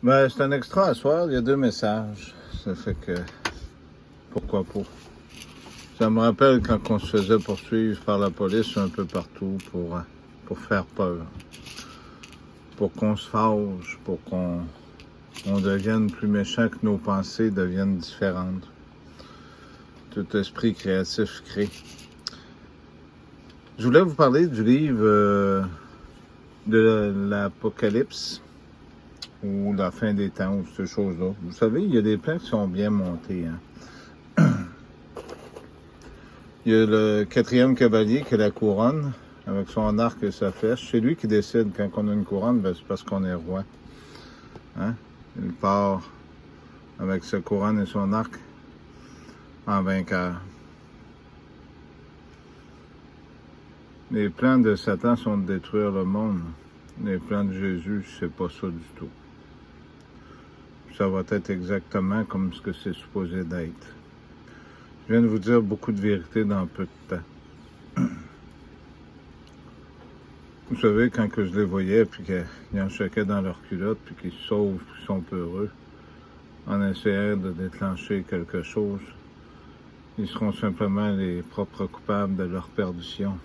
Ben, c'est un extra à soir, il y a 2 messages. Ça fait que, pourquoi pas. Ça me rappelle quand on se faisait poursuivre par la police un peu partout pour faire peur. Pour qu'on se fâche, pour qu'on devienne plus méchant, que nos pensées deviennent différentes. Tout esprit créatif crée. Je voulais vous parler du livre de l'Apocalypse, ou la fin des temps, ou ces choses-là. Vous savez, il y a des plans qui sont bien montés. Hein? Il y a le 4e cavalier qui a la couronne, avec son arc et sa flèche. C'est lui qui décide quand on a une couronne, ben c'est parce qu'on est roi. Hein? Il part avec sa couronne et son arc en vainqueur. Les plans de Satan sont de détruire le monde. Les plans de Jésus, c'est pas ça du tout. Ça va être exactement comme ce que c'est supposé d'être. Je viens de vous dire beaucoup de vérités dans peu de temps. Vous savez, quand que je les voyais, puis qu'ils en choquaient dans leur culotte, puis qu'ils se sauvent, puis qu'ils sont peureux, en essayant de déclencher quelque chose, ils seront simplement les propres coupables de leur perdition.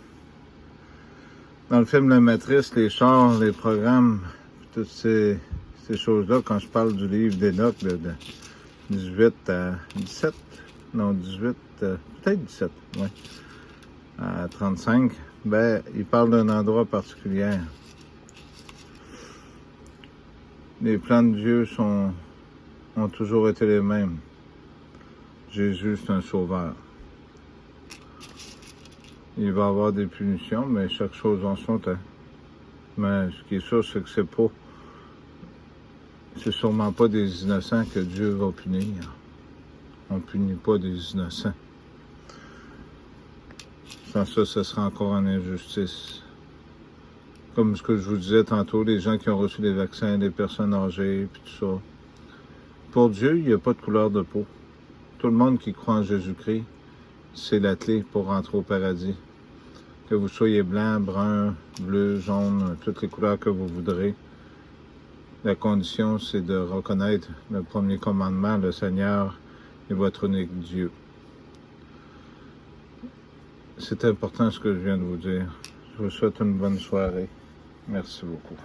Dans le film La Matrice, les chars, les programmes, toutes ces choses-là, quand je parle du livre d'Enoch de 18 à 17, non 18, peut-être 17, oui, à 35, ben, il parle d'un endroit particulier. Les plans de Dieu ont toujours été les mêmes. Jésus, c'est un sauveur. Il va y avoir des punitions, mais chaque chose en son temps. Mais ce qui est sûr, c'est que c'est sûrement pas des innocents que Dieu va punir. On ne punit pas des innocents. Sans ça, ce sera encore en injustice. Comme ce que je vous disais tantôt, les gens qui ont reçu les vaccins, les personnes âgées, puis tout ça. Pour Dieu, il n'y a pas de couleur de peau. Tout le monde qui croit en Jésus-Christ, c'est la clé pour rentrer au paradis. Que vous soyez blanc, brun, bleu, jaune, toutes les couleurs que vous voudrez. La condition, c'est de reconnaître le premier commandement, le Seigneur est votre unique Dieu. C'est important ce que je viens de vous dire. Je vous souhaite une bonne soirée. Merci beaucoup.